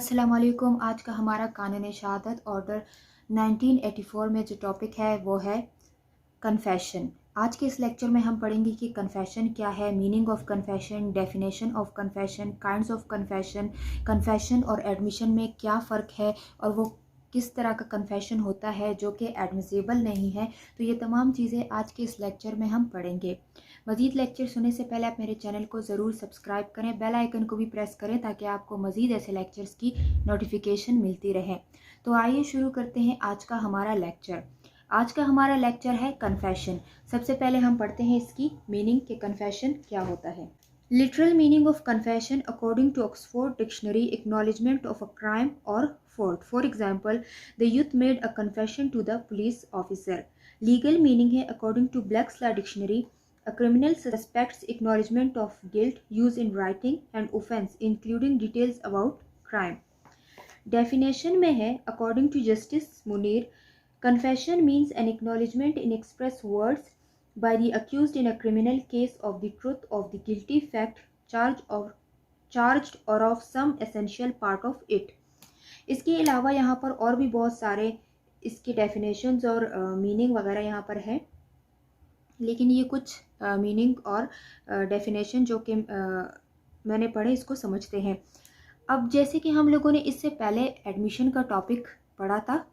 अस्सलाम वालेकुम। आज का हमारा कानून शहादत ऑर्डर 1984 में जो टॉपिक है वो है कन्फेशन। आज के इस लेक्चर में हम पढ़ेंगे कि कन्फेशन क्या है, meaning of confession, definition of confession, kinds of confession, confession और एडमिशन में क्या फ़र्क है और वो किस तरह का कन्फेशन होता है जो कि एडमिसिबल नहीं है। तो ये तमाम चीज़ें आज के इस लेक्चर में हम पढ़ेंगे। मज़ीद लेक्चर सुनने से पहले आप मेरे चैनल को ज़रूर सब्सक्राइब करें, बेल आइकन को भी प्रेस करें ताकि आपको मज़ीद ऐसे लेक्चर्स की नोटिफिकेशन मिलती रहे। तो आइए शुरू करते हैं आज का हमारा लेक्चर। आज का हमारा लेक्चर है कन्फेशन। सबसे पहले हम पढ़ते हैं इसकी मीनिंग कि कन्फेशन क्या होता है। Literal meaning of confession according to Oxford dictionary, acknowledgement of a crime और fault. For example, the youth made a confession to the police officer. Legal meaning है according to Black's Law Dictionary, a criminal suspect's acknowledgement of guilt used in writing and offense including details about crime. Definition में है according to Justice Munir, confession means an acknowledgement in express words by the accused in a criminal case of the truth of the guilty fact charged or of some essential part of it. इसके अलावा यहाँ पर और भी बहुत सारे इसके definitions और मीनिंग वगैरह यहाँ पर है, लेकिन ये कुछ मीनिंग और डेफिनेशन जो कि मैंने पढ़े इसको समझते हैं। अब जैसे कि हम लोगों ने इससे पहले एडमिशन का टॉपिक पढ़ा था,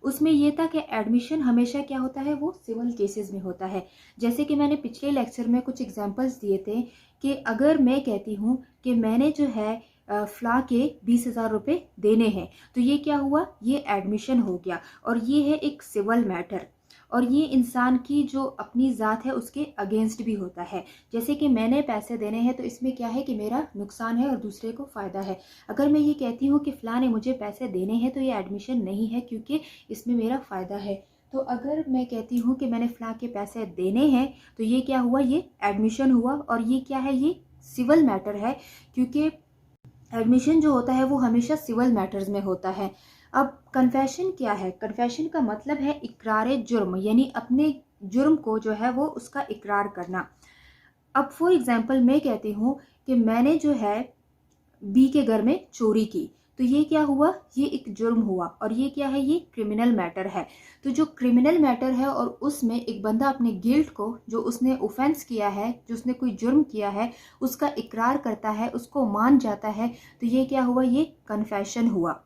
उसमें ये था कि एडमिशन हमेशा क्या होता है, वो सिविल केसेस में होता है। जैसे कि मैंने पिछले लेक्चर में कुछ एग्जांपल्स दिए थे कि अगर मैं कहती हूँ कि मैंने जो है फ़्ला के 20,000 रुपये देने हैं, तो ये क्या हुआ, ये एडमिशन हो गया और ये है एक सिविल मैटर और ये इंसान की जो अपनी ज़ात है उसके अगेंस्ट भी होता है। जैसे कि मैंने पैसे देने हैं तो इसमें क्या है कि मेरा नुकसान है और दूसरे को फ़ायदा है। अगर मैं ये कहती हूँ कि फ़लाँ ने मुझे पैसे देने हैं तो ये एडमिशन नहीं है क्योंकि इसमें मेरा फ़ायदा है। तो अगर मैं कहती हूँ कि मैंने फ़लाँ के पैसे देने हैं तो ये क्या हुआ, ये एडमिशन हुआ और ये क्या है, ये सिविल मैटर है क्योंकि एडमिशन जो होता है वो हमेशा सिविल मैटर्स में होता है। अब कन्फेशन क्या है, कन्फेशन का मतलब है इकरार जुर्म, यानी अपने जुर्म को जो है वो उसका इकरार करना। अब फॉर एग्जांपल मैं कहती हूँ कि मैंने जो है बी के घर में चोरी की, तो ये क्या हुआ, ये एक जुर्म हुआ और ये क्या है, ये क्रिमिनल मैटर है। तो जो क्रिमिनल मैटर है और उसमें एक बंदा अपने गिल्ट को, जो उसने ऑफेंस किया है, जो उसने कोई जुर्म किया है, उसका इकरार करता है, उसको मान जाता है, तो ये क्या हुआ, ये कन्फेशन हुआ।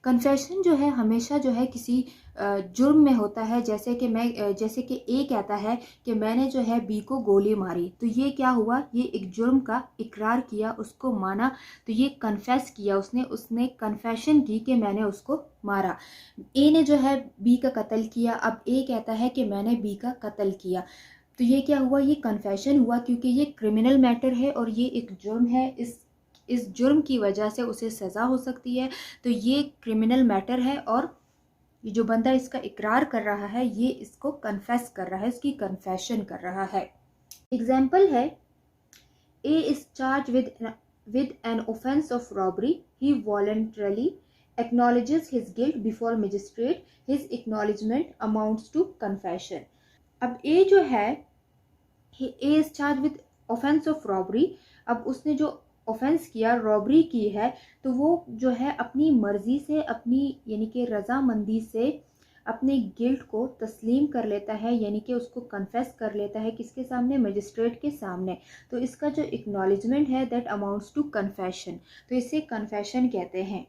कन्फेशन जो है हमेशा जो है किसी जुर्म में होता है। जैसे कि ए कहता है कि मैंने जो है बी को गोली मारी, तो ये क्या हुआ, ये एक जुर्म का इकरार किया, उसको माना, तो ये कन्फेस किया, उसने कन्फेशन की कि मैंने उसको मारा। ए ने जो है बी का कत्ल किया, अब ए कहता है कि मैंने बी का कत्ल किया, तो ये क्या हुआ, ये कन्फेशन हुआ क्योंकि ये क्रिमिनल मैटर है और ये एक जुर्म है। इस जुर्म की वजह से उसे सज़ा हो सकती है, तो ये क्रिमिनल मैटर है और ये जो बंदा इसका इकरार कर रहा है ये इसको कन्फेस कर रहा है, इसकी कन्फेशन कर रहा है। एग्जाम्पल है, A is charge with an offence of robbery, he voluntarily acknowledges his guilt before magistrate, his acknowledgement amounts to confession. अब ए जो है, A is charge with offence of robbery, अब उसने जो ऑफेंस किया, रॉबरी की है, तो वो जो है अपनी मर्जी से, अपनी यानी कि रजामंदी से अपने गिल्ट को तस्लीम कर लेता है, यानी कि उसको कन्फेस कर लेता है, किसके सामने, मजिस्ट्रेट के सामने। तो इसका जो एक्नॉलेजमेंट है दैट अमाउंट्स टू कन्फेशन, तो इसे कन्फेशन कहते हैं।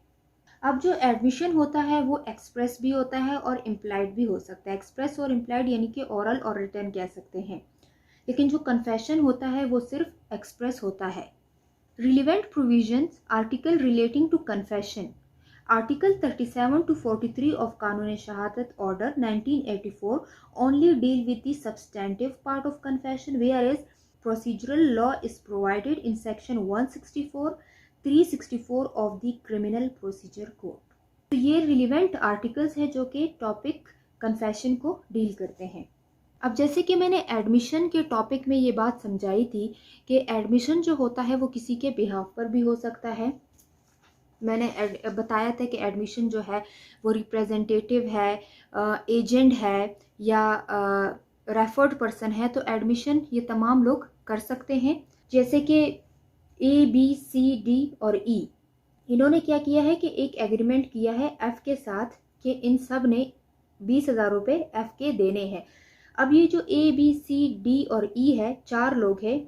अब जो एडमिशन होता है वो एक्सप्रेस भी होता है और इम्प्लाइड भी हो सकता है। एक्सप्रेस और इम्प्लाइड यानी कि ओरल और रिटन कह सकते हैं, लेकिन जो कन्फेशन होता है वो सिर्फ एक्सप्रेस होता है। Relevant provisions, article relating to confession. Article 37 to 43 of Kanun Shahadat Order 1984 only deal with the substantive part of confession, whereas procedural law is provided in section 164, 364 of the Criminal Procedure Code. तो ये relevant articles है जो कि topic confession को deal करते हैं। अब जैसे कि मैंने एडमिशन के टॉपिक में ये बात समझाई थी कि एडमिशन जो होता है वो किसी के बिहाफ पर भी हो सकता है। मैंने बताया था कि एडमिशन जो है वो रिप्रेजेंटेटिव है, एजेंट है या रेफर्ड पर्सन है, तो एडमिशन ये तमाम लोग कर सकते हैं। जैसे कि ए, बी, सी, डी और ई, इन्होंने क्या किया है कि एक एग्रीमेंट किया है एफ के साथ कि इन सब ने 20,000 रुपये एफ के देने हैं। अब ये जो ए बी सी डी और ई है, 4 लोग हैं,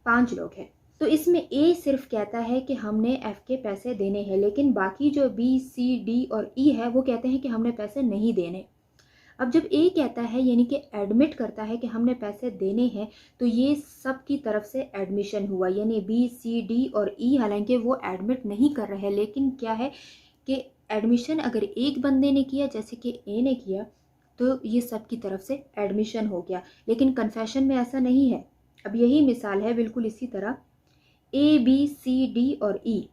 5 लोग हैं, तो इसमें ए सिर्फ कहता है कि हमने एफ के पैसे देने हैं, लेकिन बाकी जो बी सी डी और ई है वो कहते हैं कि हमने पैसे नहीं देने। अब जब ए कहता है यानी कि एडमिट करता है कि हमने पैसे देने हैं, तो ये सब की तरफ से एडमिशन हुआ, यानी बी सी डी और ई हालांकि वो एडमिट नहीं कर रहे हैं, लेकिन क्या है कि एडमिशन अगर एक बंदे ने किया जैसे कि ए ने किया तो ये सब की तरफ से एडमिशन हो गया। लेकिन कन्फेशन में ऐसा नहीं है। अब यही मिसाल है बिल्कुल इसी तरह, ए बी सी डी और ई,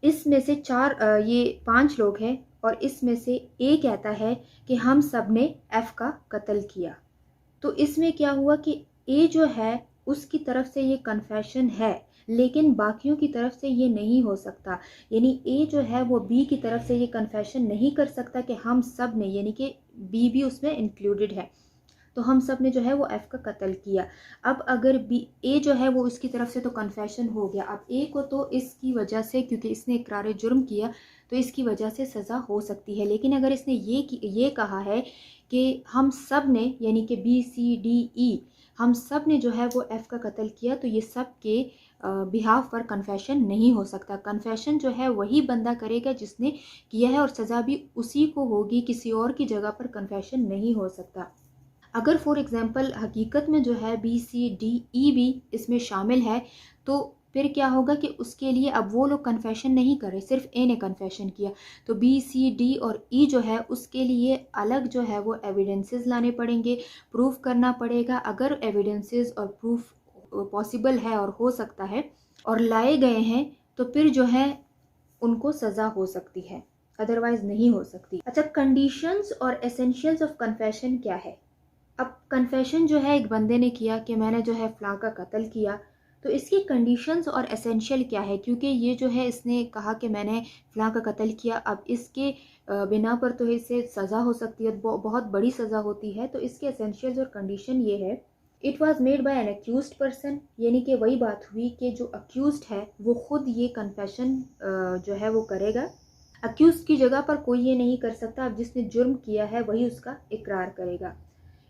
इसमें से ये 5 लोग हैं और इसमें से ए कहता है कि हम सब ने एफ का कत्ल किया। तो इसमें क्या हुआ कि ए जो है उसकी तरफ से ये कन्फेशन है, लेकिन बाकियों की तरफ से ये नहीं हो सकता। यानी ए जो है वो बी की तरफ से ये कन्फेशन नहीं कर सकता कि हम सब ने, यानी कि बी भी उसमें इंक्लूडेड है, तो हम सब ने जो है वो एफ का कत्ल किया। अब अगर बी ए जो है वो इसकी तरफ से तो कन्फेशन हो गया, अब ए को तो इसकी वजह से, क्योंकि इसने इकरार जुर्म किया तो इसकी वजह से सज़ा हो सकती है। लेकिन अगर इसने ये कहा है कि हम सब ने, यानी कि बी सी डी ई, हम सब ने जो है वो एफ़ का कत्ल किया, तो ये सब के बिहाफ पर कन्फेशन नहीं हो सकता। कन्फेशन जो है वही बंदा करेगा जिसने किया है और सज़ा भी उसी को होगी, किसी और की जगह पर कन्फेशन नहीं हो सकता। अगर फॉर एग्ज़ाम्पल हकीकत में जो है बी सी डी ई भी इसमें शामिल है, तो फिर क्या होगा कि उसके लिए अब वो लोग कन्फेशन नहीं कर रहे, सिर्फ ए ने कन्फेशन किया, तो बी सी डी और ई जो है उसके लिए अलग जो है वो एविडेंसेस लाने पड़ेंगे, प्रूफ करना पड़ेगा। अगर एविडेंसेस और प्रूफ पॉसिबल है और हो सकता है और लाए गए हैं, तो फिर जो है उनको सज़ा हो सकती है, अदरवाइज़ नहीं हो सकती। अच्छा, कंडीशंस और एसेंशियल्स ऑफ कन्फेशन क्या है? अब कन्फेशन जो है एक बंदे ने किया कि मैंने जो है फ़लाँ का कत्ल किया, तो इसकी कंडीशंस और एसेंशियल क्या है? क्योंकि ये जो है इसने कहा कि मैंने फ़लाँ का कत्ल किया, अब इसके बिना पर तो इसे सज़ा हो सकती है, बहुत बड़ी सज़ा होती है। तो इसके एसेंशियल्स और कंडीशन ये है, it was made by an accused person, यानी कि वही बात हुई कि जो अक्यूज्ड है वो ख़ुद ये कन्फेशन जो है वो करेगा। अक्यूज़ की जगह पर कोई ये नहीं कर सकता, अब जिसने जुर्म किया है वही उसका इकरार करेगा।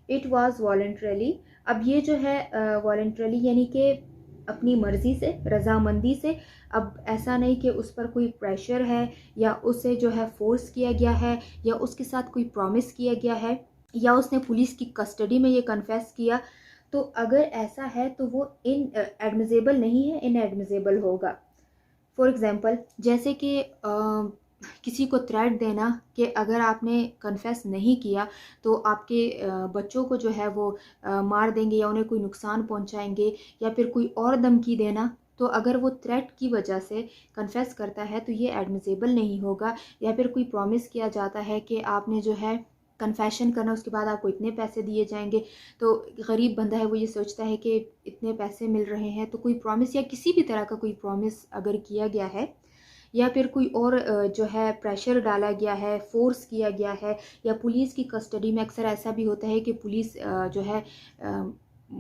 इट वॉज़ वॉलंटरली, अब ये जो है वॉलंटरली यानी कि अपनी मर्ज़ी से, रज़ामंदी से। अब ऐसा नहीं कि उस पर कोई प्रेशर है या उसे जो है फोर्स किया गया है या उसके साथ कोई प्रॉमिस किया गया है या उसने पुलिस की कस्टडी में ये कन्फेस किया। तो अगर ऐसा है तो वो एडमिसेबल नहीं है, इनएडमिसेबल होगा। फॉर एग्ज़ाम्पल जैसे कि किसी को थ्रेट देना कि अगर आपने कन्फेस नहीं किया तो आपके बच्चों को जो है वो मार देंगे या उन्हें कोई नुकसान पहुंचाएंगे, या फिर कोई और धमकी देना, तो अगर वो थ्रेट की वजह से कन्फेस करता है तो ये एडमिसेबल नहीं होगा। या फिर कोई प्रॉमिस किया जाता है कि आपने जो है कन्फेशन करना, उसके बाद आपको इतने पैसे दिए जाएंगे, तो गरीब बंदा है वो ये सोचता है कि इतने पैसे मिल रहे हैं, तो कोई प्रॉमिस या किसी भी तरह का कोई प्रॉमिस अगर किया गया है या फिर कोई और जो है प्रेशर डाला गया है, फोर्स किया गया है, या पुलिस की कस्टडी में अक्सर ऐसा भी होता है कि पुलिस जो है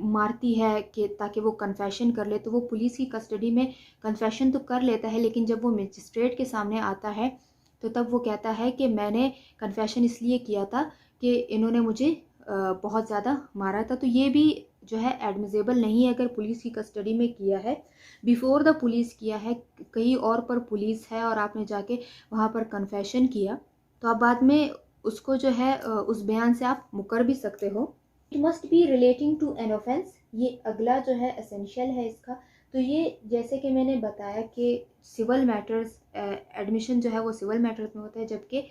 मारती है कि ताकि वो कन्फेशन कर ले, तो वो पुलिस की कस्टडी में कन्फेशन तो कर लेता है, लेकिन जब वो मजिस्ट्रेट के सामने आता है तो तब वो कहता है कि मैंने कन्फेशन इसलिए किया था कि इन्होंने मुझे बहुत ज़्यादा मारा था। तो ये भी जो है एडमिसेबल नहीं है अगर पुलिस की कस्टडी में किया है, बिफोर द पुलिस किया है, कहीं और पर पुलिस है और आपने जाके वहाँ पर कन्फेशन किया, तो आप बाद में उसको जो है उस बयान से आप मुकर भी सकते हो। It must be relating to an offence, ये अगला जो है एसेंशियल है इसका। तो ये जैसे कि मैंने बताया कि सिविल मैटर्स, एडमिशन जो है वो सिविल मैटर्स में होता है, जबकि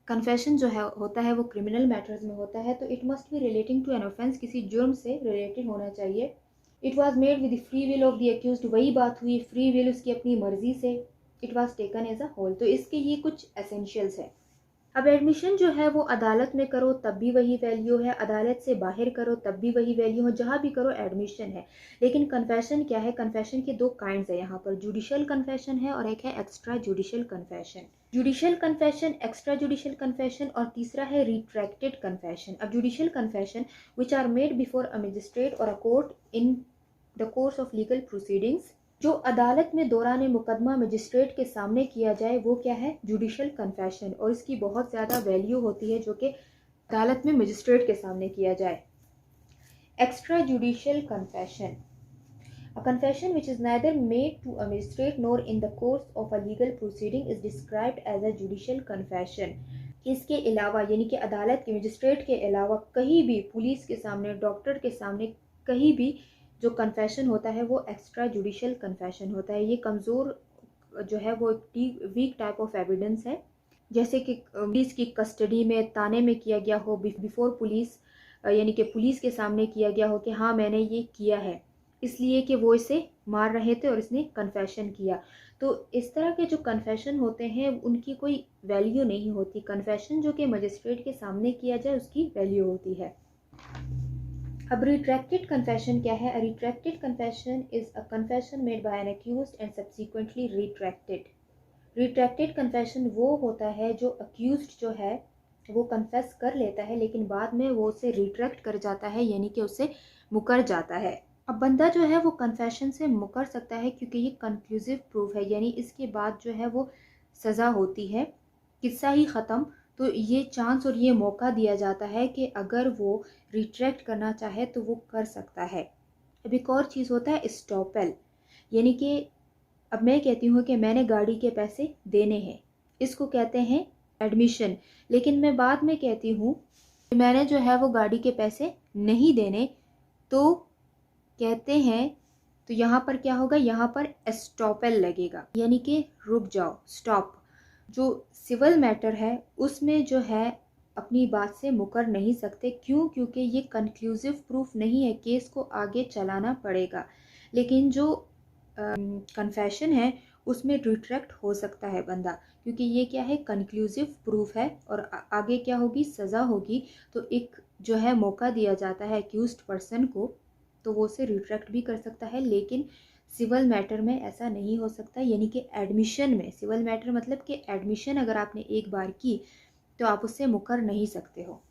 कन्फेशन जो है होता है वो क्रिमिनल मैटर्स में होता है। तो it must be relating to an offence, किसी जुर्म से रिलेटेड होना चाहिए। It was made with the free will of the accused, वही बात हुई, फ्री विल उसकी अपनी मर्जी से। It was taken as a whole, तो इसके ये कुछ एसेंशियल्स है। अब एडमिशन जो है वो अदालत में करो तब भी वही वैल्यू है, अदालत से बाहर करो तब भी वही वैल्यू है, जहाँ भी करो एडमिशन है। लेकिन कन्फेशन क्या है? कन्फेशन के 2 काइंड्स है यहाँ पर, जुडिशियल कन्फेशन है और एक है extra judicial confession. Judicial confession, extra judicial confession, और तीसरा है रिट्रैक्टेड कन्फेशन। अब judicial confession which are made before a magistrate और a court in the course of legal proceedings, जो अदालत में दौरान मुकदमा मजिस्ट्रेट के सामने किया जाए वो क्या है, जुडिशल कन्फेशन, और इसकी बहुत ज़्यादा वैल्यू होती है जो कि अदालत में मजिस्ट्रेट के सामने किया जाए। Extra judicial confession, a confession which is neither made to a magistrate nor in the course of a legal proceeding is described as a judicial confession। इसके अलावा यानी कि अदालत के मजिस्ट्रेट के अलावा कहीं भी, पुलिस के सामने, डॉक्टर के सामने, कहीं भी जो कन्फेशन होता है वो एक्स्ट्रा जुडिशल कन्फेशन होता है। ये कमज़ोर जो है वो वीक टाइप ऑफ एविडेंस है, जैसे कि पुलिस की कस्टडी में ताने में किया गया हो, बिफोर पुलिस यानी कि पुलिस के सामने किया गया हो कि हाँ मैंने ये किया है, इसलिए कि वो इसे मार रहे थे और इसने कन्फेशन किया। तो इस तरह के जो कन्फेशन होते हैं उनकी कोई वैल्यू नहीं होती। कन्फेशन जो कि मजिस्ट्रेट के सामने किया जाए उसकी वैल्यू होती है। अब रिट्रैक्टेड कन्फेशन क्या है? A retracted confession is a confession made by an accused and subsequently retracted. Retracted confession वो होता है जो अक्यूज्ड जो है वो कन्फेस कर लेता है लेकिन बाद में वो उसे रिट्रैक्ट कर जाता है, यानी कि उससे मुकर जाता है। अब बंदा जो है वो कन्फेशन से मुकर सकता है क्योंकि ये कंक्लूसिव प्रूफ है, यानी इसके बाद जो है वो सज़ा होती है, किस्सा ही ख़त्म। तो ये चांस और ये मौका दिया जाता है कि अगर वो रिट्रैक्ट करना चाहे तो वो कर सकता है। अब एक और चीज़ होता है स्टॉपेल, यानी कि अब मैं कहती हूँ कि मैंने गाड़ी के पैसे देने हैं, इसको कहते हैं एडमिशन। लेकिन मैं बाद में कहती हूँ कि मैंने जो है वो गाड़ी के पैसे नहीं देने, तो कहते हैं, तो यहाँ पर क्या होगा, यहाँ पर एस्टॉपेल लगेगा, यानी कि रुक जाओ, स्टॉप। जो सिविल मैटर है उसमें जो है अपनी बात से मुकर नहीं सकते। क्यों? क्योंकि ये कंक्लूसिव प्रूफ नहीं है, केस को आगे चलाना पड़ेगा। लेकिन जो कन्फेशन है उसमें रिट्रैक्ट हो सकता है बंदा, क्योंकि ये क्या है, कंक्लूसिव प्रूफ है और आगे क्या होगी, सज़ा होगी। तो एक जो है मौका दिया जाता है अक्यूज्ड पर्सन को, तो वो उसे रिट्रैक्ट भी कर सकता है। लेकिन सिविल मैटर में ऐसा नहीं हो सकता, यानी कि एडमिशन में, सिविल मैटर मतलब कि एडमिशन अगर आपने एक बार की तो आप उससे मुकर नहीं सकते हो।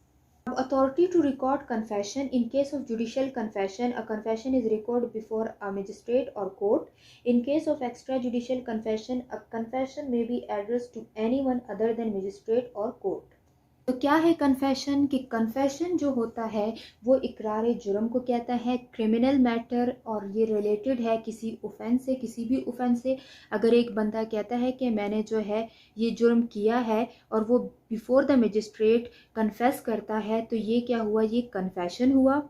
Authority to record confession. In case of judicial confession, a confession is recorded before a magistrate or court. In case of extrajudicial confession, a confession may be addressed to anyone other than magistrate or court. तो क्या है confession? कि confession जो होता है वो इकरार जुर्म को कहता है, क्रिमिनल मैटर, और ये रिलेटेड है किसी ऑफेंस से, किसी भी ऑफेंस से। अगर एक बंदा कहता है कि मैंने जो है ये जुर्म किया है और वो बिफोर द मजिस्ट्रेट कन्फेस करता है, तो ये क्या हुआ, ये कन्फेशन हुआ।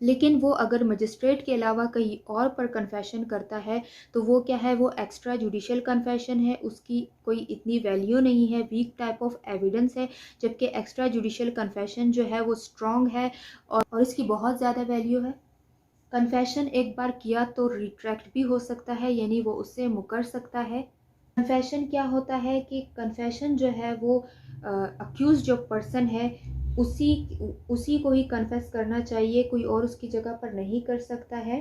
लेकिन वो अगर मजिस्ट्रेट के अलावा कहीं और पर कन्फेशन करता है तो वो क्या है, वो एक्स्ट्रा जुडिशल कन्फेशन है, उसकी कोई इतनी वैल्यू नहीं है, वीक टाइप ऑफ एविडेंस है। जबकि एक्स्ट्रा जुडिशल कन्फेशन जो है वो स्ट्रॉन्ग है और इसकी बहुत ज़्यादा वैल्यू है। कन्फेशन एक बार किया तो रिट्रैक्ट भी हो सकता है, यानी वो उससे मुकर सकता है। कन्फेशन क्या होता है कि कन्फेशन जो है वो अक्यूज जो पर्सन है उसी को ही कन्फेस करना चाहिए, कोई और उसकी जगह पर नहीं कर सकता है।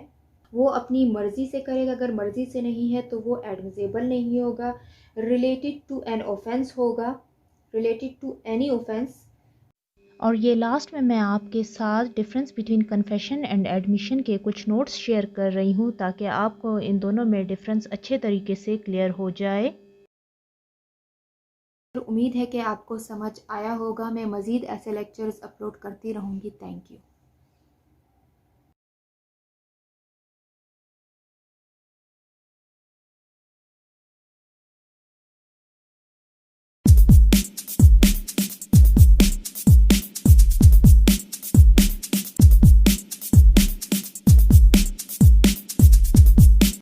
वो अपनी मर्ज़ी से करेगा, अगर मर्ज़ी से नहीं है तो वो एडमिसेबल नहीं होगा। रिलेटेड टू एन ऑफेंस होगा, रिलेटेड टू एनी ऑफेंस। और ये लास्ट में मैं आपके साथ difference between confession and admission के कुछ नोट्स शेयर कर रही हूँ ताकि आपको इन दोनों में डिफरेंस अच्छे तरीके से क्लियर हो जाए। उम्मीद है कि आपको समझ आया होगा। मैं मज़ीद ऐसे लेक्चर्स अपलोड करती रहूँगी। Thank you.